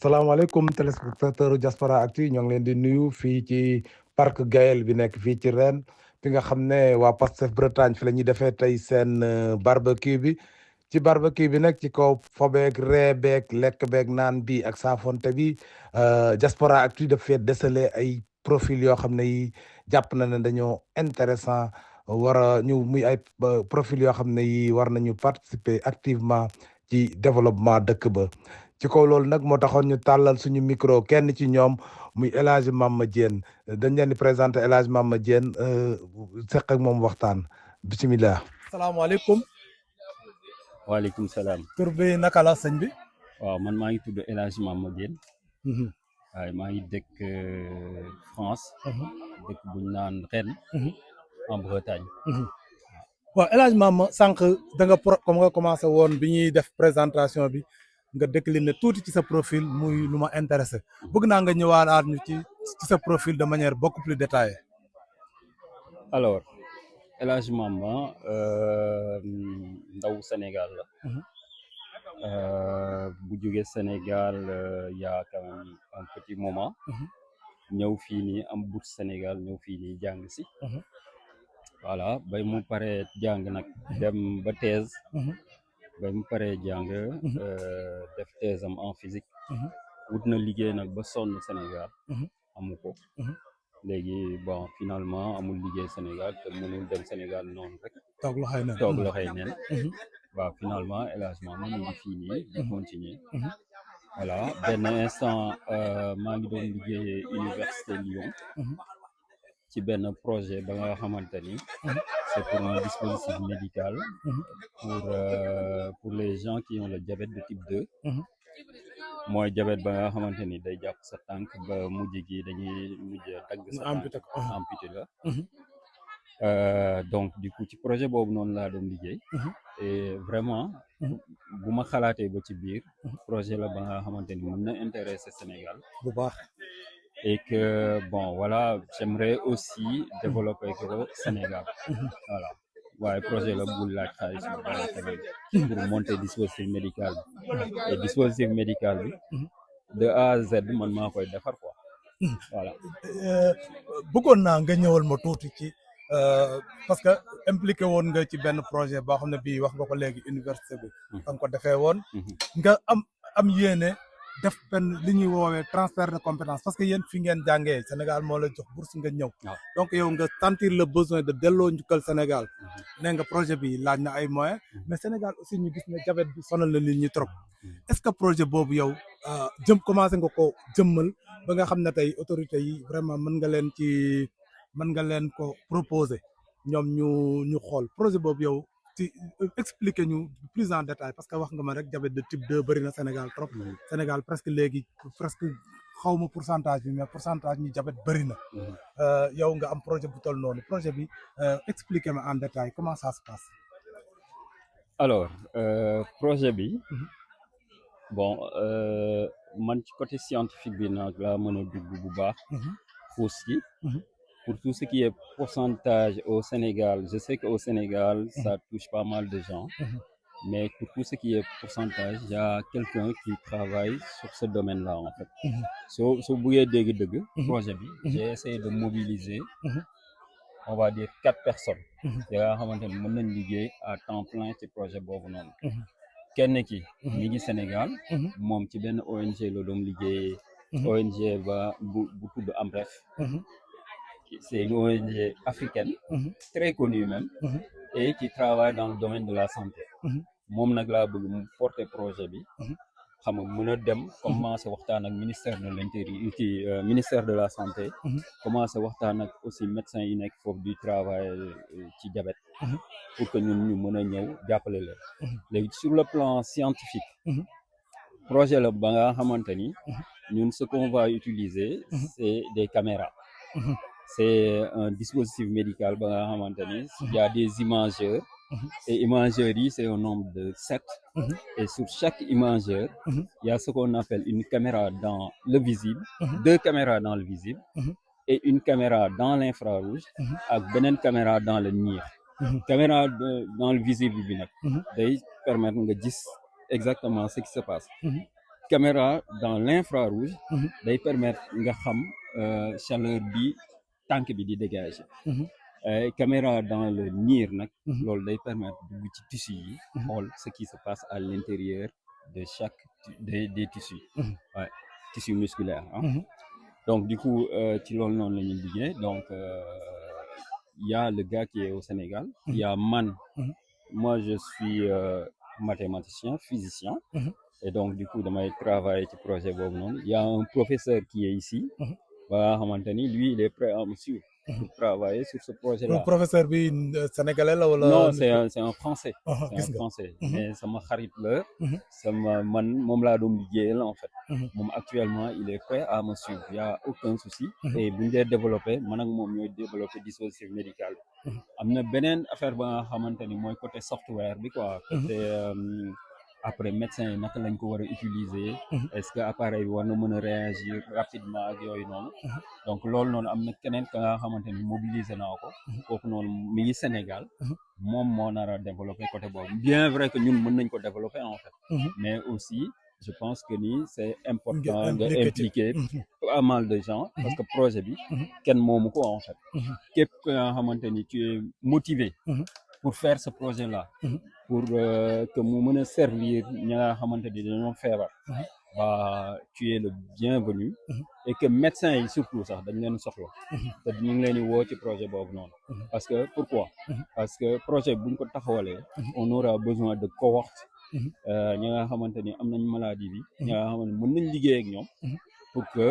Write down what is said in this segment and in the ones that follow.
salaamaaleykum téléspectateur Diaspora Actu ñoo ngi leen di nuyu fii ci parc Gaël bi nekk fii ci Rennes fi nga xam ne waa Pastef Bretagne fi la ñuy defee tey seen barbecue bi ci barbecue bi nag ci kaw fobeeg reebeeg lekk beeg naan bi ak saafonte bi Diaspora Actu daf fee décelé ay profil yoo xam ne yi jàpp na ne dañoo intéressant war a ñu muy ay profil yoo xam ne yi war nañu participer activement ci développement dëkk ba ci kaw loolu nag moo taxoon ñu tàllal suñu micro kenn ci ñoom muy El Hadj Mama Diène dañ leen di présenter El Hadj Mama Diène seq ak moom waxtaan bisimilah. salaamaaleykum. waaleykum salaam. tur bi naka la sëñ bi. waaw man maa ngi tudd El Hadj Mama Diène. waaye maa ngi dëkk France. dëkk bu ñu naan Rennes. en Bretagne. waaw El Hadj Mama sànq da nga comme nga commencé woon bi ñuy def présentation bi. nga décliné tuuti ci sa profil muy lu ma intéressé bëgg naa nga ñëwaat ñu ci sa profil de manière beaucoup plus détaillée. alors El Hadj Mama ndaw Sénégal la. bu jógee Sénégal y a quand même un petit moment. ñëw fii nii am bourse Sénégal ñëw fii nii jàng si. voilà bay mu paree jàng nag dem ba thèse. ba mu paree jàng def thèse am en physique wut na liggéey nag ba sonn Sénégal amu ko léegi bon finalement amul liggéey Sénégal te mënul dem Sénégal noonu rek toog loxoy neen waaw finalement El Hadj Mama mu ngi fii nii di continuer voilà benn instant maa ngi doon liggéey Université Lyon ci benn projet ba nga xamante ni c'est pour un dispositif médical pour les gens qui ont le diabète de type 2 mooy diabète ba nga xamante ni day jàpp sa tànk ba mujj gi dañuy mujj dagg sa tànk amputé la donc du coup ci projet boobu noonu laa doon liggéey et vraiment bu ma xalaatee ba ci biir projet la ba nga xamante ni mën na intéresser Sénégal bu baax et que bon voilà j'aimerais aussi développer ko Sénégal voilà waaye projet la bu laaj xaalis bu bari tamit pour monter dispositif médical bi et dispositif médical bi de A à Z man maa koy defar quoi voilà. bëggoon naa nga ñëwal ma tuuti ci parce que impliqué woon nga ci benn projet boo xam ne bii wax nga ko léegi université bi nga ko defee woon nga am yéene def benn li ñuy woowee transfert de compétence parce que yéen fi ngeen jàngee Sénégal moo la jox bourse nga ñëw donc yow nga sentir le besoin de delloo njukkal Sénégal nee nga projet bi laaj na ay moyens mais Sénégal aussi ñu gis ne diabète bi sonal na nit ñi trop est-ce que projet boobu yow commencé nga ko jëmmal ba nga xam ne tey autorités yi vraiment mën nga leen ko proposer ñoom ñu xool projet boobu yow ci expliquer ñu plus en détail parce que wax nga ma rek diabète de type 2 bëri na Sénégal trop Sénégal presque léegi presque xaw ma pourcentage bi mais pourcentage ñu diabète bëri na yow nga am projet bu toll noonu projet bi expliquer ma en détail comment ça se passe. alors projet bi bon man ci côté scientifique bi nag laa mën a dugg bu baax xuus ci pour tout ce qui est pourcentage au Sénégal, je sais qu'au Sénégal, ça touche pas mal de gens. Mais pour tout ce qui est pourcentage, il y a quelqu'un qui travaille sur ce domaine-là, en fait. So bouillé deug projet bi, j'ai essayé de mobiliser, on va dire 4 personnes. Il y a mën liggéey à temps plein ci projet boobu noonu. Kenn ki mi ngi Sénégal, moom ci benn ONG la doon liggéey, ONG ba bu tudd Amref. C'est une ONG africaine, très connue même, et qui travaille dans le domaine de la santé. Moom nag laa bëgg mu porter projet bi, xam nga mën a dem commencer waxtaan ak ministère de l'intérieur ci ministère de la santé, commencer waxtaan ak aussi médecins yi nekk foofu du travail ci diabète, pour que ñun ñu mën a ñëw jàppale leen. Léegi sur le plan scientifique, projet la ba nga xamante ni ñun ce qu'on va utiliser, c'est des caméras. C'est un dispositif médical ba nga xamante ni il y a des imageurs et imageurs yi c'est un nombre de 7 et sur chaque imageur il y a ce qu'on appelle une caméra dans le visible, 2 caméras dans le visible et une caméra dans l'infrarouge ak beneen caméra dans le NIR. Caméra dans le visible bi nag day permettre nga gis exactement ce qui se passe. caméra dans l'infrarouge day permettre nga xam chaleur bi tànk bi di dégager caméra dans le NIR nag loolu day permettre dugg ci tissu yi xool ce qui se passe à l'intérieur de chaque des tissus ouais, tissu musculaire hein. Donc du coup ci loolu noonu la ñuy liggéey donc il y a le gars qui est au Sénégal il y a man moi je suis mathématicien physicien et donc du coup damay travailler ci projet boobu noonu il y a un professeur qui est ici ba nga xamante ni lui il est prêt à me suivre pour travailler sur ce projet là. Professeur bi sénégalais la wala. Non c'est un français. C'est gis un nga français mais sama xarit la sama man moom laa doon liggéeyal en fait moom actuellement il est prêt à me suivre il y a aucun souci et bu ñu dee développé man ak moom ñooy développé dispositif médical am na beneen affaire ba nga xamante ni mooy côté software bi quoi côté après médecin yi naka lañ ko war a utiliser est-ce que appareil bi war na mën a réagir rapidement ak yooyu noonu donc loolu noonu am na keneen ka nga xamante ni mobiliser naa ko kooku noonu mi ngi Sénégal moom moo nar a développer côté boobu bien vrai que ñun mën nañ ko développer en fait mais aussi je pense que ni c'est important de impliquer pas mal de gens parce que projet bi kenn moomu ko en fait képp ka nga xamante ni tu es motivé pour faire ce projet là pour que mu mën a servir ñi nga xamante ni dañoo feebar bah tu es le bienvenu et que médecins yi surtout sax dañ leen soxla te ñu ngi leen di woo ci projet boobu noonu parce que pourquoi parce que projet buñ ko taxawalee on aura besoin de cohorte ñi nga xamante ni am nañ maladie bi ñi nga xamante ni mën nañ liggéey ak ñoom pour que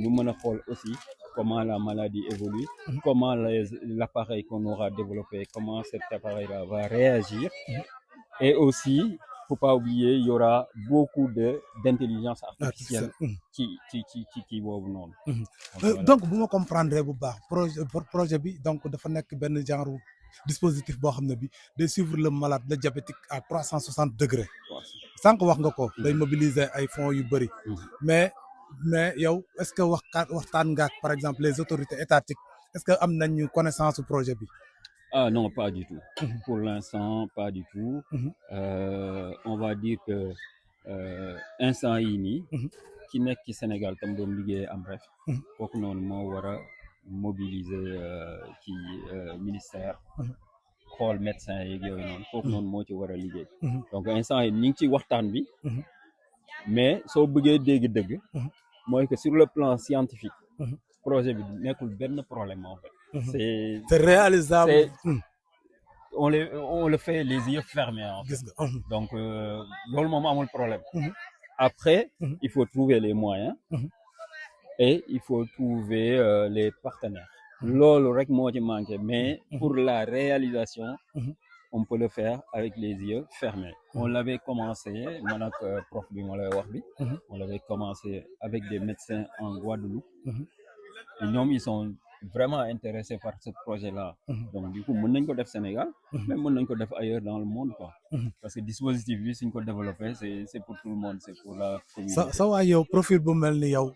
ñu mën a xool aussi comment la maladie évolue, comment l'appareil qu'on aura développé, comment cet appareil-là va réagir. Et aussi, faut pas oublier, il y aura beaucoup d'intelligence artificielle qui boobu noonu. Donc bu ma comprendre bu baax projet bi donc dafa nekk benn genre dispositif boo xam ne bi day suivre le malade le diabétique à 360 degrés. Sànq wax nga ko. day mobiliser ay fonds yu bëri. mais yow est-ce que waxtaan nga ak par exemple les autorités étatiques est-ce que am nañu connaissance du projet bi. Ah non, pas du tout. Pour l'instant, pas du tout. On va dire que instant yii nii ki nekk ci Sénégal tam doon liggéey am bref kooku noonu moo war a mobiliser ci ministère xool médecin yeeg yooyu noonu kooku noonu moo ci war a liggéey donc instant yi ñu ngi ci waxtaan bi mais soo bëggee dégg dëgg mooy que sur le plan scientifique projet bi nekkul benn problème en fait c'est réalisable on le fait les yeux fermés en fait. Donc loolu moom amul problème après il faut trouver les moyens et il faut trouver les partenaires loolu rek moo ci manqué mais pour la réalisation on peut le faire avec les yeux fermés on l'avait commencé man ak prof bi ma lay wax bi on l'avait commencé avec des médecins en Guadeloupe et ñoom ils sont vraiment intéressés par ce projet-là donc du coup mën nañ ko def Sénégal mais mën nañ ko def ailleurs dans le monde quoi parce que dispositif bi suñ ko développé c'est pour tout le monde c'est pour la communauté sa waay yow profil bu mel ni yow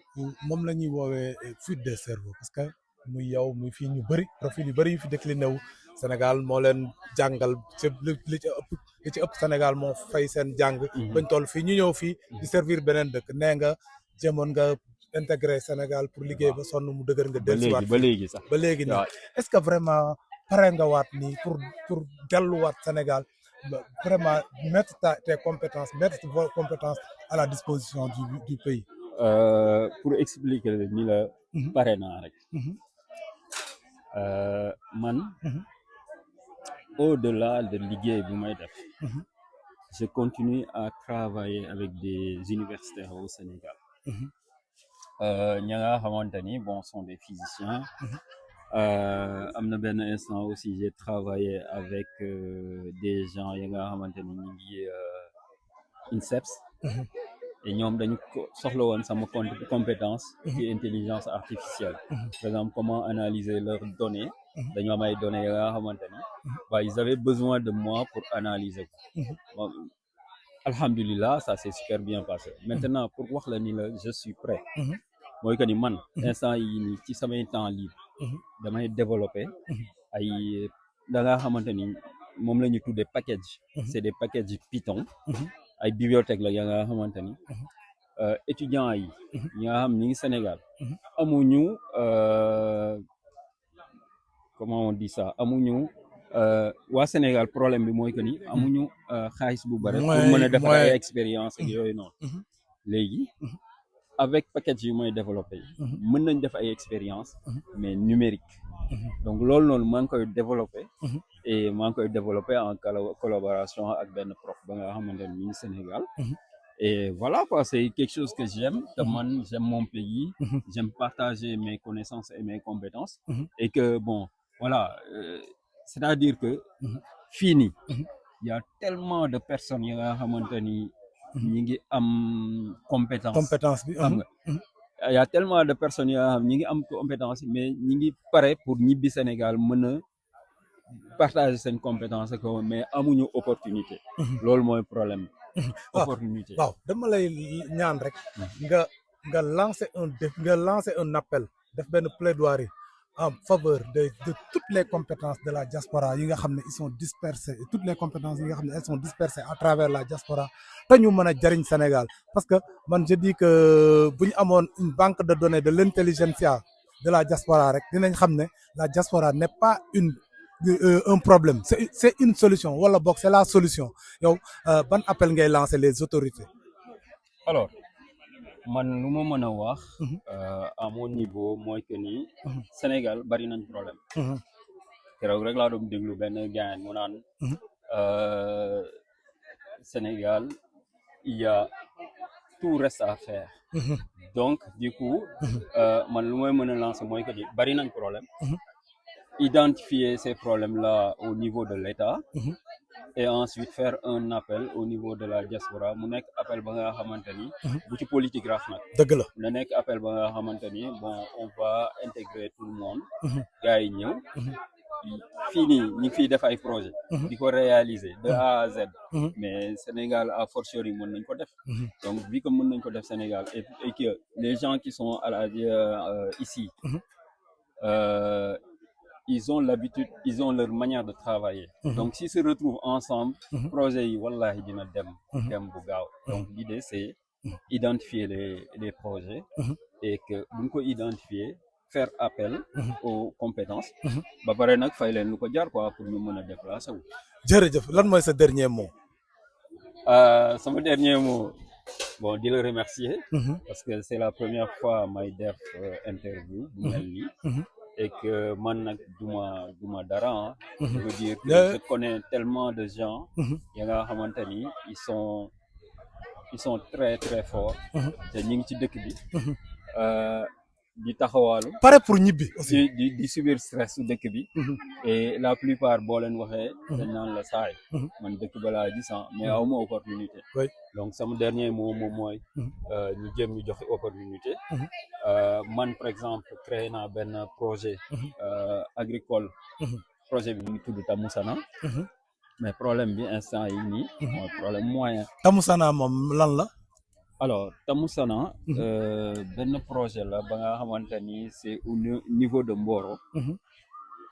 moom la ñuy woowee fuite des cerveaux parce que muy yow muy fii ñu bëri profil yu bëri yu fi décliné wu Sénégal moo leen jàngal li ci ëpp Sénégal moo fay seen jàng bañ toll fii ñu ñëw fii di servir beneen dëkk nee nga jéemoon nga intégré Sénégal pour liggéey ba sonn mu dëgër nga dellusiwaat ba léegi sax ba léegi nii est-ce que vraiment pare nga waat nii pour delluwaat Sénégal vraiment mettre tes compétences mettre vos compétences à la disposition du pays pour expliquer ni la pare naa rek man au-delà de liggéey bu may def je continue à travailler avec des universitaires au Sénégal ñi nga xamante ni bon sont des physiciens am na benn instant aussi j'ai travaillé avec des gens yi nga xamante ni ñu ngi INSEPS et ñoom dañu soxla woon sama compétence ci intelligence artificielle par exemple comment analyser leurs données dañu am ay données yi nga xamante ni waaye ils avaient besoin de moi pour analyser ko alhamdulillah ça s'est super bien passé maintenant pour wax la ni la je suis prêt mooy que ni man instant yi nii ci samay temps libre damay développer ay da nga xamante ni moom la ñu tuddee package c'est des packages Python ay bibliothèque la ya nga xamante ni étudiants yi ñi nga xam ñi ngi Sénégal amuñu comment on dit ça amuñu waa Sénégal problème bi mooy que ni amuñu xaalis bu bare pour mën a defar ay expérience ak yooyu noonu léegi avec package yu mooy développé mën nañ def ay expérience mais numérique donc loolu noonu maa ngi koy développé et maa ngi koy développé en collaboration ak benn prof ba nga xamante ni mi ngi Sénégal et voilà quoi, c'est quelque chose que j'aime. J'aime mon pays, j'aime partager mes connaissances et mes compétences. Et que bon, voilà, c'est-à-dire que fini, il y a tellement de personnes qui ont compétences. Il y a tellement de personnes qui ont compétences, mais qui sont prêts pour Nibi Sénégal, partager ces compétences, mais amuñu opportunité. Loolu mooy problème. Opportunité. waaw dama lay ñaan rek nga lancer un appel def benn plaidoirie en faveur de toutes les compétences de la diaspora yi nga xam ne ils sont dispersés et toutes les compétences yi nga xam ne elles sont dispersées à travers la diaspora te ñu mën a jariñ Sénégal parce que man je dis que bu ñu amoon une banque de données de l'intelligentsia de la diaspora rek dinañ xam ne la diaspora n'est pas un problème c'est une solution wala boog c'est la solution yow ban appel ngay lancer les autorités. Alors man lu ma mën a wax à mon niveau mooy que ni Sénégal bari nañ problème keroog rek laa doon déglu benn gaañ mu naan Sénégal il y a tout reste à faire donc du coup man lu may mën a lancer mooy que ni bari nañ problème identifier ces problèmes-là au niveau de l'État et ensuite faire un appel au niveau de la diaspora mu nekk appel ba nga xamante ni bu ci politique rax nag dëgg la na nekk appel ba nga xamante ni bon on va intégrer tout le monde gars yi ñëw fii nii ñu ngi fiy def ay projet di ko réaliser de A à Z mais Sénégal à fortiori mën nañ ko def donc vu que mën nañ ko def Sénégal et que les gens qui sont à la ici ils ont l'habitude, ils ont leur manière de travailler. Donc, s'ils se retrouvent ensemble, projet yi wallahi dina dem bu gaaw. Donc, l'idée c'est identifier les projets et que buñ ko identifier, faire appel aux compétences. Ba pare nag fay leen lu ko jar quoi pour ñu mën a déplacer wu. Jërëjëf lan mooy sa dernier mot. Sama dernier mot bon di la remercier parce que c'est la première fois may def interview bu mel nii. Et que man nag duma dara je veux dire que je connais tellement de gens ya nga xamante ni ils sont très très forts te ñu ngi ci dëkk bi di taxawaalu pare pour ñibbi aussi di subir stress su dëkk bi et la plupart boo leen waxee dañ naan la saay man dëkk balaa gis mais awma opportunité donc sama dernier mot moom mooy ñu jëm ñu joxe opportunité man par exemple créé naa benn projet agricole projet bi mu ngi tudd Tamousana mais problème bi instant yi nii mooy problème moyen Tamousana moom lan la. Alors Tamousana benn projet la ba nga xamante ni c'est au niveau de Mboro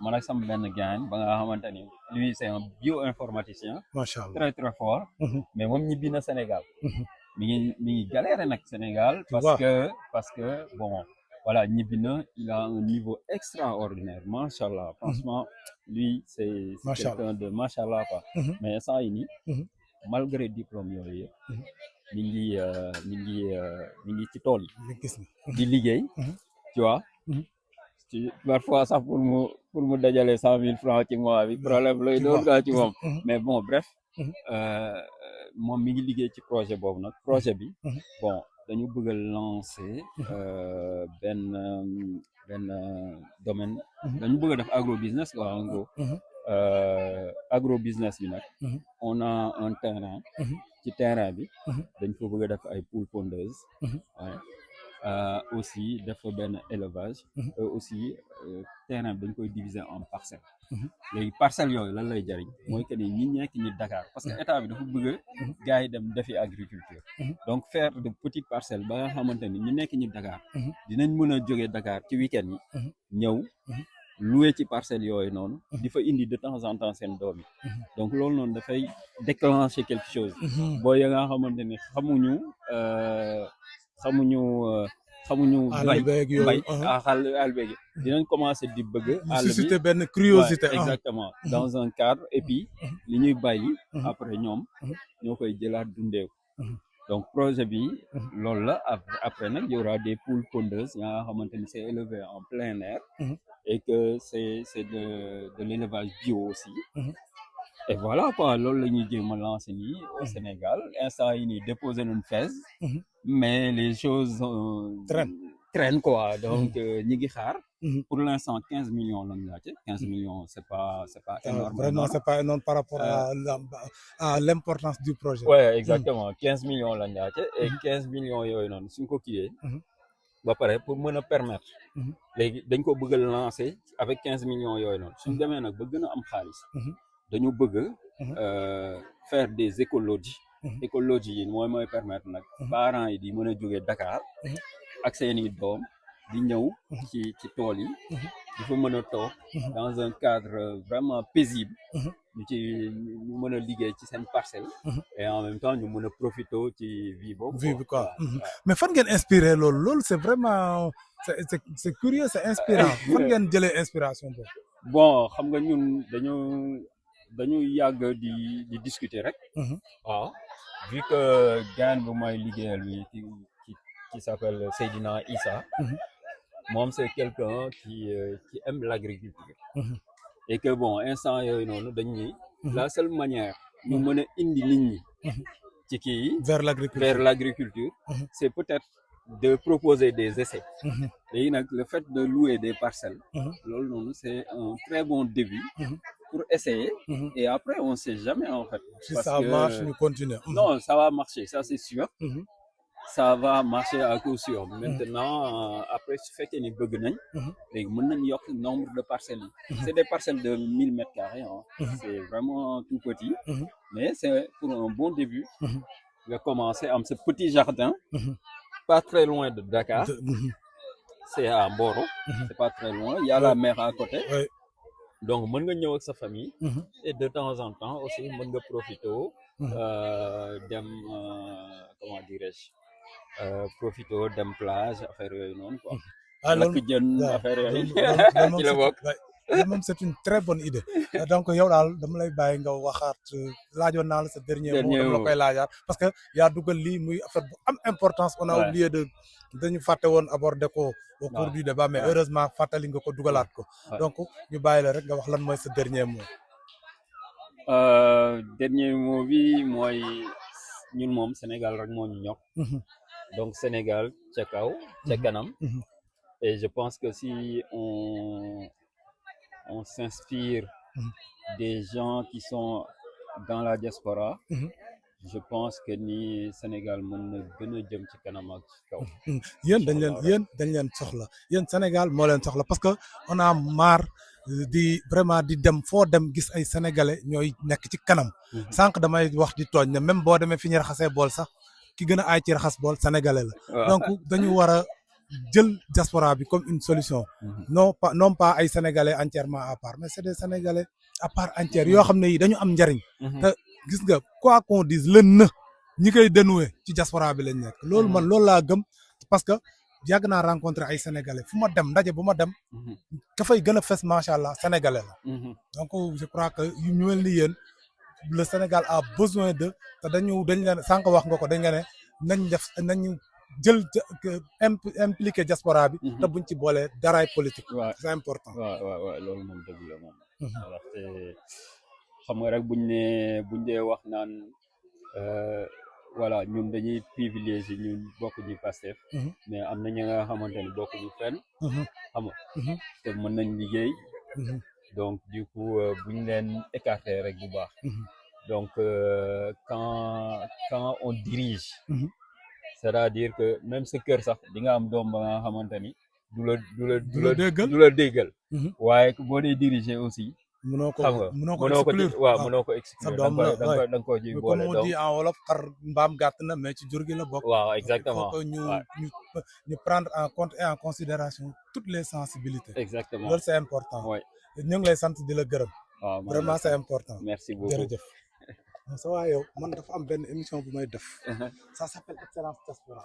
man ak sama benn gain ba nga xamante ni lui c'est un bioinformaticien macha allah très très fort mais moom ñibbi na Sénégal mi ngi galéré nag Sénégal parce que bon voilà ñibbi na il a un niveau extraordinaire macha allah franchement lui c'est quelqu'un de macha allah quoi mais instant yi nii malgré diplôme yooyu yëpp mi ngi ci tool yi di liggéey tu vois parfois sax pour mu dajale 100 000 francs ci mois bi problème lay doon gaa ci moom mais bon bref moom mi ngi liggéey ci projet boobu nag projet bi bon dañu bëgg a lancer benn domaine dañu bëgg a def agro business quoi en gros agro business bi nag on a un terrain ci terrain bi dañ ko bëgg a def ay poules pondeuses aussi def benn élevage aussi terrain bi dañ koy diviser en parcelles léegi parcelles yooyu lan lay jariñ mooy que ni ñi nekk ñi Dakar parce que état bi dafa bëgg gars yi dem defi agriculture donc faire de petites parcelles ba nga xamante ni ñi nekk ñi Dakar dinañ mën a jógee Dakar ci week-end yi ñëw loué ci parcelles yooyu noonu di fa indi de temps en temps seen doom yi donc loolu noonu dafay déclencher quelque chose booy ya nga xamante ni xamuñu xamuñu xamuñu àll beeg yooyu mbay àll beeg dinañ commencer di bëgg àll bi susciter benn curiosité exactement dans un cadre et puis li ñuy bàyyi après ñoom ñoo koy jëlaat dundeeku donc projet bi loolu la après nag y aura des poules pondeuses ya nga xamante ni c'est élevé en plein air et que c'est de l'élevage bio aussi et voilà quoi loolu la ñuy jéem a lancer nii au Sénégal instant yi nii déposé nañ FES mais les choses traînent quoi donc ñi ngi xaar pour l'instant 15 millions lañ laajte 15 millions c'est pas énorme vraiment c'est pas énorme par rapport à l'importance du projet ouais exactement 15 millions lañ laajte et 15 millions yooyu noonu suñ ko kiiyee ba pare pour mën a permettre léegi dañ ko bëgg a lancer avec 15 millions yooyu noonu suñ demee nag ba gën a am xaalis dañu bëgg faire des écologies écologie yi mooy permettre nag parents yi di mën a jóge Dakar ak seeni doom di ñëw ci tool yi di fa mën a toog dans un cadre vraiment paisible ñu mën a liggéey ci seen parcelle et en même temps ñu mën a profiter ci vie boobu quoi mais fan ngeen inspiré loolu c'est vraiment c'est curieux c'est inspirant fan ngeen jëlee inspiration boobu bon xam nga ñun dañu yàgg di discuter rek waaw vu que gain bu may liggéeyal bi qui s'appelle Seydina Issa moom c'est quelqu'un qui aime l'agriculture et que bon instant yooyu noonu dañ ni la seule manière ñu mën a indi nit ñi ci kii vers l'agriculture c'est peut-être de proposer des essais léegi nag le fait de louer des parcelles loolu noonu c'est un très bon début pour essayer et après on sait jamais en fait si ça marche ñu continuer non ça va marcher ça c'est sûr ça va marcher à coup sûr maintenant après su fekkee ni bëgg nañ léegi mën nañ yokk nombre de parcelles yi c'est des parcelles de 1000 mètres carrés c'est vraiment tout petit mais c'est pour un bon début nga commencer am ce petit jardin pas très loin de Dakar c'est à Mboro c'est pas très loin il y a la mer à côté donc mën nga ñëw ak sa famille et de temps en temps aussi mën nga profiter dem comment dirais-je profiter dem plage affaire yooyu noonu quoi lakk jën affaire yooyu ci la bokk moom c'est une très bonne idée donc yow daal dama lay bàyyi nga waxaat laajoon naa la sa dernier mot dama la koy laajaat parce que yaa dugal lii muy affaire bu am importance on a oublié dañu fàtte woon aborder ko au cours du débat mais heureusement fàttali nga ko dugalaat ko donc ñu bàyyi la rek nga wax lan mooy sa dernier mot dernier mot bi mooy ñun moom Sénégal rek moo ñu ñor donc Sénégal ca kaw ca kanam et je pense que si on s'inspire des gens qui sont dans la diaspora je pense que ni Sénégal mën na gën a jëm ci kanam ak ci kaw yéen dañ leen soxla yéen Sénégal moo leen soxla parce que on a marre di vraiment di dem foo dem gis ay sénégalais ñooy nekk ci kanam sànq damay wax di tooñ ne même boo demee fi ñu raxasee bool sax ki gën a aay ci raxas bool sénégalais la donc dañu war a jël diaspora bi comme une solution non pas ay sénégalais entièrement à part mais c'est des sénégalais à part entière yoo xam ne yi dañu am njariñ te gis nga quoi qu'on dise ñi koy dénouer ci diaspora bi lañ nekk loolu man loolu laa gëm parce que yàgg naa rencontrer ay sénégalais fu ma dem ndaje bu ma dem dafay gën a fes macha allah sénégalais la donc je crois que yu ñu mel ni yéen le Sénégal a besoin de te dañ leen sànq wax nga ko dañ nga ne nañu jël impliqué diaspora bi te buñ ci boolee daraay politique c'est important waaw loolu moom dëgg la moom ndaxte xam nga rek buñ dee wax naan voilà ñun dañuy privilégier ñun bokk ñu Pastef mais am na ñi nga xamante ni bokk ñu fenn xam nga te mën nañ liggéey donc du coup buñ leen écarter rek bu baax donc quand on dirige c'est-à-dire que même sa kër sax di nga am doom ba nga xamante ni du la déggal waaye boo dee diriger aussi mënoo ko xam nga mënoo ko mënoo ko exclure waaw mënoo ko exclure sa da doom nga la koy da nga ko ciy comme boole on donc dit en wolof xar mbaam gàtt na mais ci jur gi la bokk. waaw Il exactement faut que waaw ñu prendre en compte et en considération toutes les sensibilités. exactement loolu c'est important. ouais ñu ngi lay sant di la gërëm. waaw vraiment c'est important. merci beaucoup jërëjëf. sa waa yow man dafa am benn émission bu may def. ça s'appelle Excellence Diaspora.